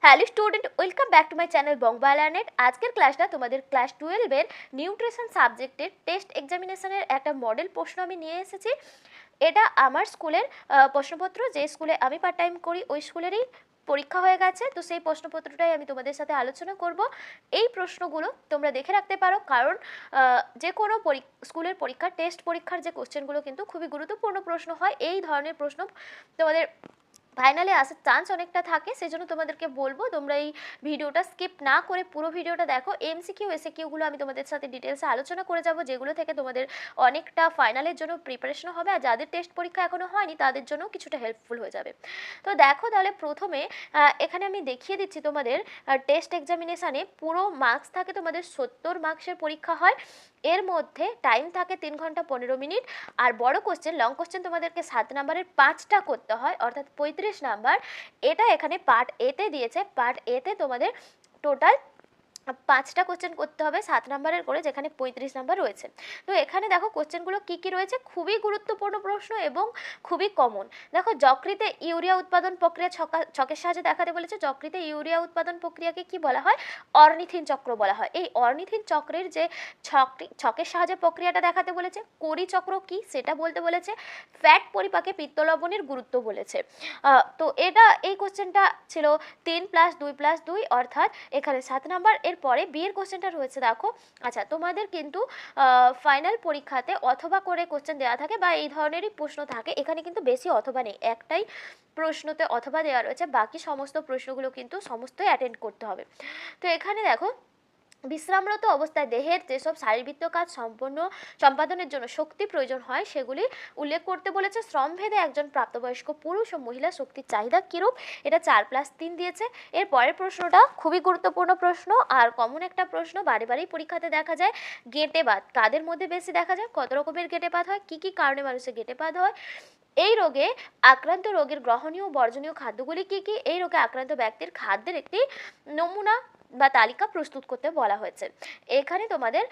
Hello student, welcome back to my channel Bongbala Learnet. আজকের ক্লাসটা তোমাদের ক্লাস 12-এর নিউট্রিশন সাবজেক্টের টেস্ট এক্সামিনেশনের একটা মডেল প্রশ্ন আমি নিয়ে এসেছি। এটা আমার স্কুলের প্রশ্নপত্র, যে স্কুলে আমি পার্ট টাইম করি ওই স্কুলেরই পরীক্ষা হয়ে গেছে। তো সেই প্রশ্নপত্রটাই আমি তোমাদের সাথে আলোচনা করব। এই প্রশ্নগুলো তোমরা দেখে রাখতে পারো, কারণ যে কোনো স্কুলের পরীক্ষা, টেস্ট পরীক্ষার যে কোশ্চেনগুলো কিন্তু খুবই গুরুত্বপূর্ণ প্রশ্ন হয়। এই ধরনের প্রশ্ন তোমাদের ফাইনালে আসার চান্স অনেকটা থাকে। সেই জন্য তোমাদেরকে বলবো তোমরা এই ভিডিওটা স্কিপ না করে পুরো ভিডিওটা দেখো। এমসিকিউ এসএকিউগুলো আমি তোমাদের সাথে ডিটেলসে আলোচনা করে যাব, যেগুলো থেকে তোমাদের অনেকটা ফাইনালের জন্য প্রিপারেশন হবে, আর যাদের টেস্ট পরীক্ষা এখনও হয়নি তাদের জন্য কিছুটা হেল্পফুল হয়ে যাবে। তো দেখো তাহলে প্রথমে এখানে আমি দেখিয়ে দিচ্ছি তোমাদের টেস্ট এক্সামিনেশানে পুরো মার্কস থাকে তোমাদের 70 মার্কসের পরীক্ষা হয়। এর মধ্যে টাইম থাকে 3 ঘন্টা 15 মিনিট। আর বড় কোশ্চেন, লং কোশ্চেন তোমাদেরকে 7 নাম্বারের 5টা করতে হয়, অর্থাৎ 35 নাম্বার। এটা এখানে পার্ট এতে দিয়েছে। পার্ট এতে তোমাদের টোটাল 5টা কোশ্চেন করতে হবে 7 নাম্বারের করে, যেখানে 35 নাম্বার রয়েছে। তো এখানে দেখো কোশ্চেনগুলো কী কী রয়েছে, খুবই গুরুত্বপূর্ণ প্রশ্ন এবং খুবই কমন। দেখো, যকৃতে ইউরিয়া উৎপাদন প্রক্রিয়া ছকের সাহায্যে দেখাতে বলেছে। যকৃতে ইউরিয়া উৎপাদন প্রক্রিয়াকে কি বলা হয়? অর্নিথিন চক্র বলা হয়। এই অর্নিথিন চক্রের যে ছকের সাহায্যে প্রক্রিয়াটা দেখাতে বলেছে। কোরি চক্র কি সেটা বলতে বলেছে। ফ্যাট পরিপাকে পিত্তলবণের গুরুত্ব বলেছে। তো এই কোশ্চেনটা ছিল 3+2+2, অর্থাৎ এখানে 7 নাম্বার। এরপরে বিয়ের কোশ্চেনটা রয়েছে দেখো। আচ্ছা, তোমাদের কিন্তু ফাইনাল পরীক্ষাতে অথবা করে কোশ্চেন দেওয়া থাকে বা এই ধরনেরই প্রশ্ন থাকে। এখানে কিন্তু বেশি অথবা নেই, একটাই প্রশ্নতে অথবা দেওয়া রয়েছে, বাকি সমস্ত প্রশ্নগুলো কিন্তু সমস্তই অ্যাটেন্ড করতে হবে। তো এখানে দেখো, বিশ্রামরত অবস্থায় দেহের যেসব শারীরবৃত্ত কাজ সম্পাদনের জন্য শক্তি প্রয়োজন হয় সেগুলি উল্লেখ করতে বলেছে। শ্রমভেদে একজন প্রাপ্তবয়স্ক পুরুষ ও মহিলা শক্তির চাহিদা কীরূপ, এটা 4+3 দিয়েছে। এর পরের প্রশ্নটা খুবই গুরুত্বপূর্ণ প্রশ্ন আর কমন একটা প্রশ্ন, বারে বারেই পরীক্ষাতে দেখা যায়। গেঁটেবাত কাদের মধ্যে বেশি দেখা যায়? কত রকমের গেঁটেবাত হয়? কী কী কারণে মানুষের গেঁটেবাত হয়? এই রোগে আক্রান্ত রোগীর গ্রহণীয় বর্জনীয় খাদ্যগুলি কী কী? এই রোগে আক্রান্ত ব্যক্তির খাদ্যের একটি নমুনা বা তালিকা প্রস্তুত করতে বলা হয়েছে। এখানে তোমাদের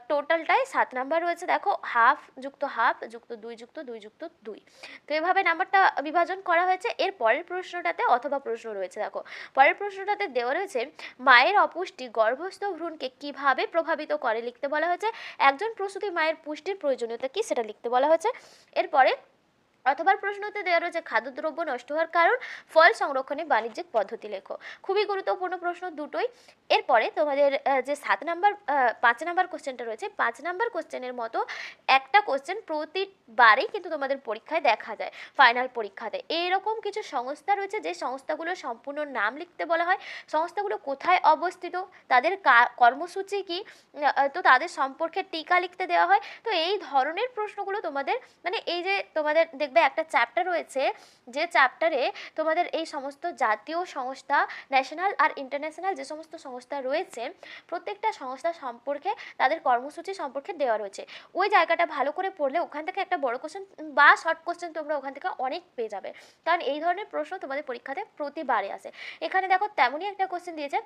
টোটালটাই 7 নাম্বার রয়েছে। দেখো, হাফ যুক্ত হাফ যুক্ত 2 যুক্ত 2 যুক্ত 2, তো এভাবে নাম্বারটা বিভাজন করা হয়েছে। এর পরের প্রশ্নটাতে অথবা প্রশ্ন রয়েছে। দেখো, পরের প্রশ্নটাতে দেওয়া রয়েছে মায়ের অপুষ্টি গর্ভস্থ ভ্রূণকে কিভাবে প্রভাবিত করে, লিখতে বলা হয়েছে। একজন প্রসূতি মায়ের পুষ্টির প্রয়োজনীয়তা কি সেটা লিখতে বলা হয়েছে। এরপরে অথবা প্রশ্নতে দেওয়া রয়েছে খাদ্যদ্রব্য নষ্ট হওয়ার কারণ, ফল সংরক্ষণে বাণিজ্যিক পদ্ধতি লেখো। খুবই গুরুত্বপূর্ণ প্রশ্ন দুটোই। এরপরে তোমাদের যে 7 নাম্বার 5 নাম্বার কোশ্চেনটা রয়েছে, 5 নাম্বার কোশ্চেনের মতো একটা কোশ্চেন প্রতিবারেই কিন্তু তোমাদের পরীক্ষায় দেখা যায়। ফাইনাল পরীক্ষাতে এইরকম কিছু সংস্থা রয়েছে, যে সংস্থাগুলোর সম্পূর্ণ নাম লিখতে বলা হয়, সংস্থাগুলো কোথায় অবস্থিত, তাদের কর্মসূচি কি, তো তাদের সম্পর্কে টিকা লিখতে দেওয়া হয়। তো এই ধরনের প্রশ্নগুলো তোমাদের, মানে এই যে তোমাদের দেখবে একটা চ্যাপ্টার রয়েছে, যে চ্যাপ্টারে তোমাদের এই সমস্ত জাতীয় সংস্থা, ন্যাশনাল আর ইন্টারন্যাশনাল যে সমস্ত সংস্থা রয়েছে, প্রত্যেকটা সংস্থা সম্পর্কে তাদের কর্মসূচি সম্পর্কে দেওয়া রয়েছে। ওই জায়গাটা ভালো করে পড়লে ওখান থেকে একটা বড় কোশ্চেন বা শর্ট কোশ্চেন তোমরা ওখান থেকে অনেক পেয়ে যাবে, কারণ এই ধরনের প্রশ্ন তোমাদের পরীক্ষাতে প্রতিবারে আসে। এখানে দেখো তেমনই একটা কোশ্চেন দিয়েছে।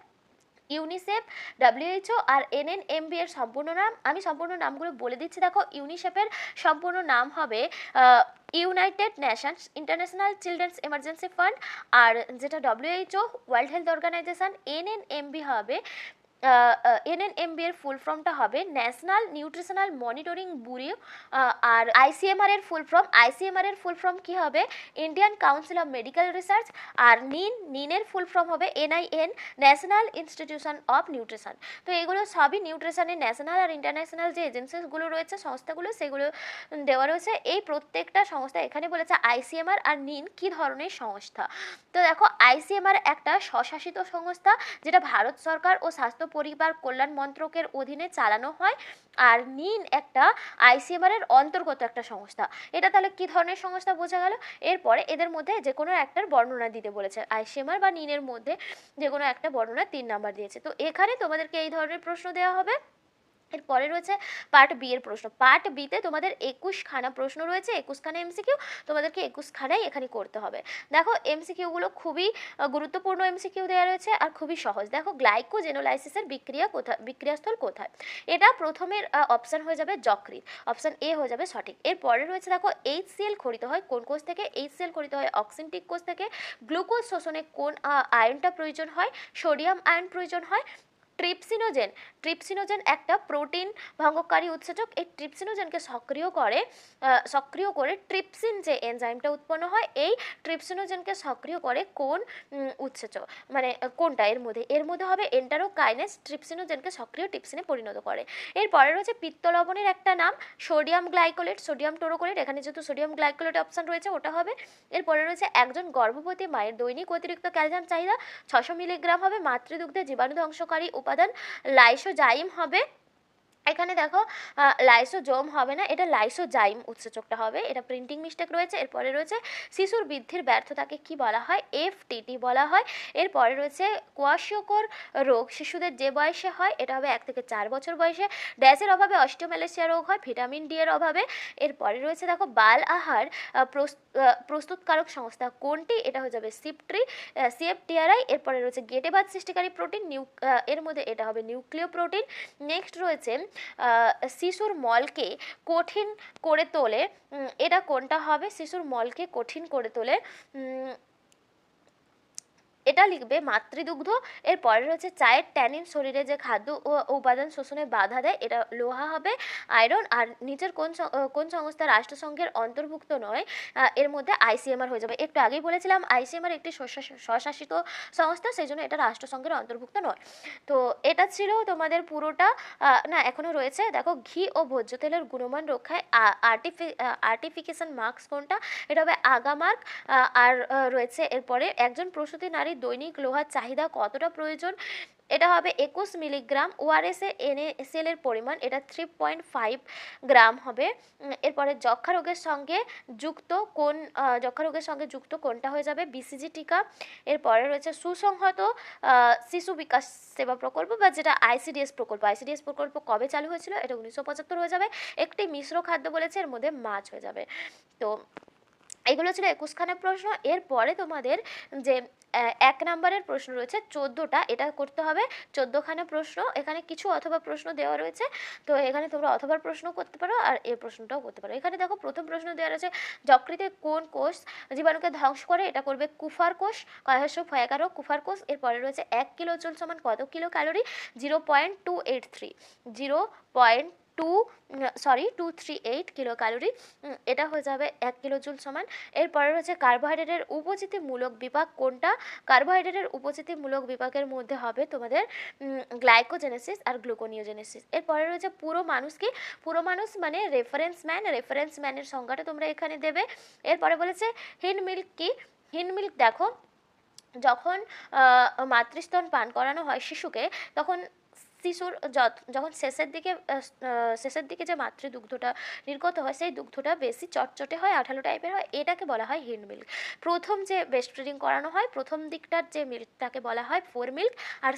ইউনিসেফ, ডাব্লিউএইচও আর এনএনএমবি এর সম্পূর্ণ নাম। আমি সম্পূর্ণ নামগুলো বলে দিচ্ছি। দেখো, ইউনিসেফের সম্পূর্ণ নাম হবে United Nations International Children's Emergency Fund. আর যেটা WHO, World Health Organization. NNMB হবে এনএনএমবি এর ফুল ফর্মটা হবে ন্যাশনাল নিউট্রিশনাল মনিটরিং ব্যুরো। আর আইসিএমআর এর ফুল ফর্ম কি হবে? Indian Council of Medical Research. আর নিনের ফুল ফর্ম হবে NIN, National Institution of Nutrition. তো এগুলো সবই নিউট্রিশনের ন্যাশনাল আর ইন্টারন্যাশনাল যে এজেন্সিসগুলো রয়েছে, সংস্থাগুলো, সেগুলো দেওয়া রয়েছে। এই প্রত্যেকটা সংস্থা, এখানে বলেছে আইসিএমআর আর নিন কি ধরনের সংস্থা। তো দেখো, আইসিএমআর একটা স্বশাসিত সংস্থা, যেটা ভারত সরকার ও স্বাস্থ্য পরিবার কল্যাণ মন্ত্রকের অধীনে চালানো হয়। আর নিন একটা আইসিএমআর এর অন্তর্গত একটা সংস্থা। এটা তাহলে কি ধরনের সংস্থা বোঝা গেল। এরপরে এদের মধ্যে যে কোনো একটার বর্ণনা দিতে বলেছে। আইসিএমআর বা নিনের মধ্যে যে কোনো একটা বর্ণনা 3 নাম্বার দিয়েছে। তো এখানে তোমাদেরকে এই ধরনের প্রশ্ন দেওয়া হবে। এরপরে রয়েছে পার্ট বি এর প্রশ্ন। পার্ট বিতে তোমাদের 21খানা প্রশ্ন রয়েছে, 21খানা এমসিকিউ, তোমাদেরকে 21খানাই এখানে করতে হবে। দেখো এমসিকিউগুলো খুবই গুরুত্বপূর্ণ এমসিকিউ দেওয়া রয়েছে আর খুবই সহজ। দেখো গ্লাইকোজেনোলাইসিসের বিক্রিয়াস্থল কোথায়? এটা প্রথমের অপশান হয়ে যাবে যকৃৎ, অপশান এ হয়ে যাবে সঠিক। এরপরে রয়েছে দেখো HCl খরিত হয় কোন কোষ থেকে? HCl খরিত হয় অক্সিনটিক কোষ থেকে। গ্লুকোজ শোষণে কোন আয়নটা প্রয়োজন হয়? সোডিয়াম আয়ন প্রয়োজন হয়। ট্রিপসিনোজেন একটা প্রোটিন ভঙ্গকারী উৎসেচক। এই ট্রিপসিনোজেনকে সক্রিয় করে ট্রিপসিন যে এনজাইমটা উৎপন্ন হয়, এই ট্রিপসিনোজেনকে সক্রিয় করে কোন উৎসেচক, মানে কোনটা এর মধ্যে হবে এন্টারোকাইনেজ, ট্রিপসিনোজেনকে সক্রিয় ট্রিপসিনে পরিণত করে। এরপরে রয়েছে পিত্ত লবণের একটা নাম সোডিয়াম গ্লাইকোলেট, সোডিয়াম টোরোকোলেট, এখানে যেহেতু সোডিয়াম গ্লাইকোলেট অপশন রয়েছে ওটা হবে। এরপরে রয়েছে একজন গর্ভবতী মায়ের দৈনিক অতিরিক্ত ক্যালসিয়াম চাহিদা 600 মিলিগ্রাম হবে। মাতৃদুগ্ধে জীবাণু ধ্বংসকারী উপাদান লাইসোজাইম হবে। এখানে দেখো লাইসোজোম হবে না, এটা লাইসোজাইম উৎসেচকটা হবে, এটা প্রিন্টিং মিস্টেক রয়েছে। এরপরে রয়েছে শিশুর বৃদ্ধির ব্যর্থতাকে কি বলা হয়? FTT বলা হয়। এরপরে রয়েছে কোয়াশিয়কর রোগ শিশুদের যে বয়সে হয়, এটা হবে 1 থেকে 4 বছর বয়সে। ড্যাশের অভাবে অস্টিওম্যালেশিয়া রোগ হয় ভিটামিন ডি এর অভাবে। এরপরে রয়েছে দেখো বাল আহার প্রস্তুতকারক সংস্থা কোনটি? এটা হয়ে যাবে CFTRI। এরপরে রয়েছে গেটে বাত সৃষ্টিকারী প্রোটিন এর মধ্যে এটা হবে নিউক্লিয় প্রোটিন। নেক্সট রয়েছে শিশুর মলকে কঠিন করে তোলে, এটা কোনটা হবে? শিশুর মলকে কঠিন করে তোলে, এটা লিখবে মাতৃদুগ্ধ। এরপরে রয়েছে চায়ের ট্যানিন শরীরে যে খাদ্য ও উপাদান শোষণে বাধা দেয়, এটা লোহা হবে, আয়রন। আর নিচের কোন সংস্থা রাষ্ট্রসংঘের অন্তর্ভুক্ত নয়? এর মধ্যে ICMR হয়ে যাবে। একটু আগেই বলেছিলাম ICMR একটি স্বশাসিত সংস্থা, সেই জন্য এটা রাষ্ট্রসংঘের অন্তর্ভুক্ত নয়। তো এটা ছিল তোমাদের পুরোটা। না এখনও রয়েছে, দেখো ঘি ও ভোজ্য তেলের গুণমান রক্ষায় আর্টিফিকেশন মার্কস কোনটা? এটা হবে আগামার্ক। আর রয়েছে এরপরে একজন প্রসূতি নারীর দৈনিক লোহার চাহিদা কতটা প্রয়োজন? এটা হবে 21 মিলিগ্রাম। ORS এ NaCl এর পরিমাণ এটা 3.5 গ্রাম হবে। এরপরে যক্ষা রোগের সঙ্গে যুক্ত কোনটা হয়ে যাবে? BCG টিকা। এরপরে রয়েছে সুসংহত শিশু বিকাশ সেবা প্রকল্প বা যেটা ICDS প্রকল্প কবে চালু হয়েছিল? এটা 1975 হয়ে যাবে। একটি মিশ্র খাদ্য বলেছে, এর মধ্যে মাছ হয়ে যাবে। তো এগুলো ছিল 21খানা প্রশ্ন। এরপরে তোমাদের যে 1 নম্বরের প্রশ্ন রয়েছে 14টা, এটা করতে হবে 14খানা প্রশ্ন। এখানে কিছু অথবা প্রশ্ন দেওয়া রয়েছে, তো এখানে তোমরা অথবা প্রশ্ন করতে পারো আর এই প্রশ্নটাও করতে পারো। এখানে দেখো প্রথম প্রশ্ন দেওয়া রয়েছে যকৃতে কোন কোষ জীবাণুকে ধ্বংস করে? এটা করবে কুফার কোষ, কয়হাস্য কুফার কোষ। এরপরে রয়েছে 1 কিলো জুল সমান কত কিলো ক্যালোরি? 238 কিলো ক্যালোরি, এটা হয়ে যাবে 1 কিলো জুল সমান। এরপরে রয়েছে কার্বোহাইড্রেটের উপচিতিমূলক বিপাক কোনটা? কার্বোহাইড্রেটের উপচিতিমূলক বিপাকের মধ্যে হবে তোমাদের গ্লাইকোজেনেসিস আর গ্লুকোনিওজেনেসিস। এরপরে রয়েছে পুরো মানুষ কি? পুরো মানুষ মানে রেফারেন্স ম্যানের সংজ্ঞাটা তোমরা এখানে দেবে। এরপরে বলেছে হিন্ড মিল্ক কি? হিন্ড মিল্ক দেখো যখন মাতৃস্তন পান করানো হয় শিশুকে, তখন শিশুর যখন শেষের দিকে যে মাতৃদুগ্ধটা নির্গত হয়, সেই দুগ্ধটা বেশি চটচটে হয়, আঠালো টাইপের হয়, এটাকে বলা হয় হিন্ড মিল্ক। প্রথম যে ব্রেস্ট ফিডিং করানো হয়, প্রথম দিকটার যে মিল্কটাকে বলা হয় ফোর মিল্ক, আর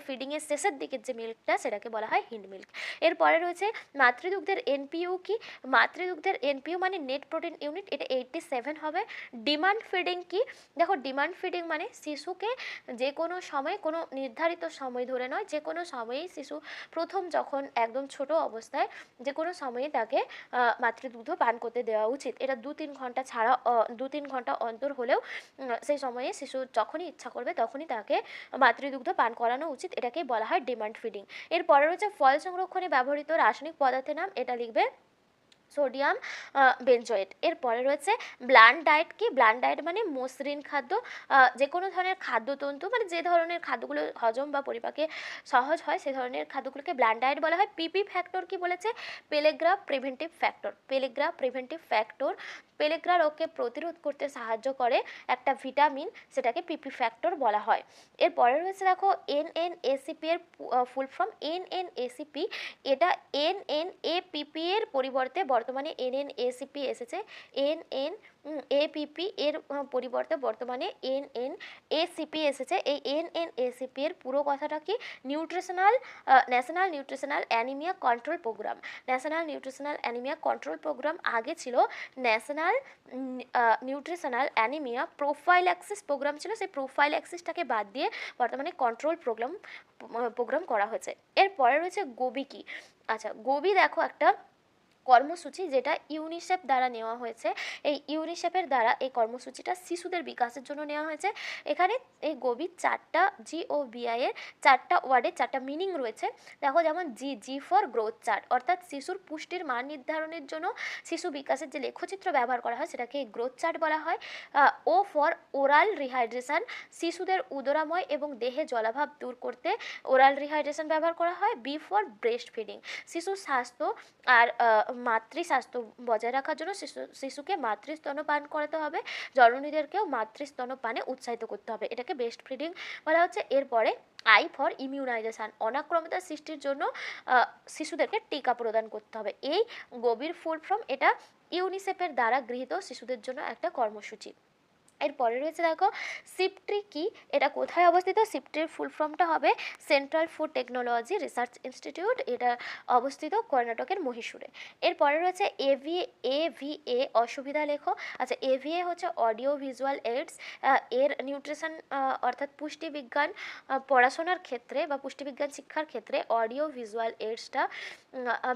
ফিডিংয়ের শেষের দিকের যে মিল্কটা সেটাকে বলা হয় হিন্ড মিল্ক। এরপরে রয়েছে মাতৃদুগ্ধের NPU কি? মাতৃদুগ্ধের NPU মানে নেট প্রোটিন ইউনিট, এটা 87 হবে। ডিমান্ড ফিডিং কি? দেখো ডিমান্ড ফিডিং মানে শিশুকে যে কোনো সময়, কোনো নির্ধারিত সময় ধরে নয়, যে কোনো সময়েই শিশু প্রথম যখন একদম ছোট অবস্থায় যে কোনো সময়ে তাকে মাতৃদুগ্ধ পান করতে দেওয়া উচিত। এটা 2-3 ঘন্টা ছাড়া 2-3 ঘন্টা অন্তর হলেও সেই সময়ে শিশু যখনই ইচ্ছা করবে তখনই তাকে মাতৃদুগ্ধ পান করানো উচিত, এটাকেই বলা হয় ডিমান্ড ফিডিং। এরপরে রয়েছে ফল সংরক্ষণে ব্যবহৃত রাসায়নিক পদার্থের নাম, এটা লিখবে সোডিয়াম বেনজোয়েট। এরপরে রয়েছে ব্লান্ট ডায়েট কি? ব্লান্ট ডায়েট মানে মসৃণ খাদ্য, যে কোনো ধরনের খাদ্যতন্তু মানে যে ধরনের খাদ্যগুলো হজম বা পরিপাকে সহজ হয় সেই ধরনের খাদ্যগুলোকে ব্লান্ট ডায়েট বলা হয়। PP ফ্যাক্টর কি বলেছে? পেলেগ্রা প্রিভেন্টিভ ফ্যাক্টর। পেলেগ্রা রোগকে প্রতিরোধ করতে সাহায্য করে একটা ভিটামিন, সেটাকে PP ফ্যাক্টর বলা হয়। এরপরে রয়েছে দেখো NNACP এর ফুল ফর্ম NNACP, এটা NNAPP এর পরিবর্তে বর্তমানে NNACP এসেছে। এপিপি এর পরিবর্তে বর্তমানে এনএনএসিপি এসেছে। এই এনএনএসিপি এর পুরো কথাটা কি? National nutritional anaemia control programme. National nutritional anaemia control programme আগে ছিল national nutritional anaemia prophylaxis programme ছিল। সেই প্রোফাইল্যাক্সিসটাকে বাদ দিয়ে বর্তমানে কন্ট্রোল প্রোগ্রাম করা হয়েছে। এরপরে রয়েছে গোবি কি? আচ্ছা, গোবি দেখো একটা কর্মসূচি যেটা ইউনিসেফ দ্বারা নেওয়া হয়েছে। এই ইউনিসেফের দ্বারা এই কর্মসূচিটা শিশুদের বিকাশের জন্য নেওয়া হয়েছে। এখানে এই গোবির 4টা GOBI এর 4টা ওয়ার্ডের 4টা মিনিং রয়েছে। দেখো, যেমন জি ফর গ্রোথ চার্ট, অর্থাৎ শিশুর পুষ্টির মান নির্ধারণের জন্য শিশু বিকাশের যে লেখচিত্র ব্যবহার করা হয় সেটাকে গ্রোথ চার্ট বলা হয়। ও ফর ওরাল রিহাইড্রেশন, শিশুদের উদরাময় এবং দেহে জলাভাব দূর করতে ওরাল রিহাইড্রেশন ব্যবহার করা হয়। বি ফর ব্রেস্ট ফিডিং, শিশুর স্বাস্থ্য আর মাতৃ স্বাস্থ্য বজায় রাখার জন্য শিশুকে মাতৃস্তন্যপান করাতে হবে। জননীদেরকেও মাতৃস্তন্যপানে উৎসাহিত করতে হবে, এটাকে বেস্ট ফিডিং বলা হচ্ছে। এরপরে আই ফর ইমিউনাইজেশন, অনাক্রমিতা সৃষ্টির জন্য শিশুদেরকে টিকা প্রদান করতে হবে। এই গভীর ফুল ফর্ম, এটা ইউনিসেফের দ্বারা গৃহীত শিশুদের জন্য একটা কর্মসূচি। এরপরে রয়েছে দেখো সিপট্রি কি? এটা কোথায় অবস্থিত? সিপট্রির ফুল ফর্মটা হবে central food technology research institute, এটা অবস্থিত কর্ণাটকের মহীশূরে। এরপরে রয়েছে এভিএ অসুবিধা লেখো। আচ্ছা, এভিএ হচ্ছে অডিও ভিজুয়াল এইডস। এর নিউট্রিশন অর্থাৎ পুষ্টিবিজ্ঞান পড়াশোনার ক্ষেত্রে বা পুষ্টিবিজ্ঞান শিক্ষার ক্ষেত্রে অডিও ভিজুয়াল এইডসটা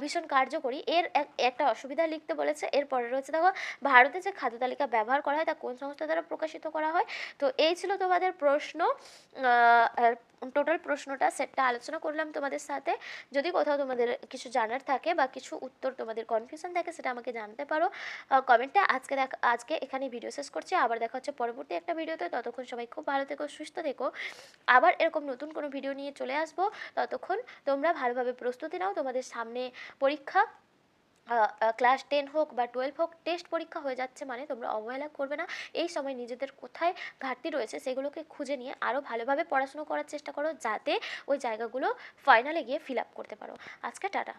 ভীষণ কার্যকরী। এর একটা অসুবিধা লিখতে বলেছে। এরপরে রয়েছে দেখো ভারতে যে খাদ্য তালিকা ব্যবহার করা হয় তা কোন সংস্থা দ্বারা প্রকাশিত করা হয়। তো এই ছিল তোমাদের প্রশ্ন। টোটাল প্রশ্নটা সেটটা আলোচনা করলাম তোমাদের সাথে। যদি কোথাও তোমাদের কিছু জানার থাকে বা কিছু উত্তর তোমাদের কনফিউশন থাকে সেটা আমাকে জানতে পারো কমেন্টে। আজকে এখানে ভিডিও শেষ করছি, আবার দেখা হচ্ছে পরবর্তী একটা ভিডিওতে। ততক্ষণ সবাই খুব ভালো থেকো, সুস্থ থেকো। আবার এরকম নতুন কোনো ভিডিও নিয়ে চলে আসবো। ততক্ষণ তোমরা ভালোভাবে প্রস্তুতি নাও। তোমাদের সামনে পরীক্ষা, ক্লাস 10 হোক বা 12 হোক, টেস্ট পরীক্ষা হয়ে যাচ্ছে, মানে তোমরা অবহেলা করবে না। এই সময় নিজেদের কোথায় ঘাটতি রয়েছে সেগুলোকে খুঁজে নিয়ে আরও ভালোভাবে পড়াশুনো করার চেষ্টা করো, যাতে ওই জায়গাগুলো ফাইনালে গিয়ে ফিল আপ করতে পারো। আজকে টাটা।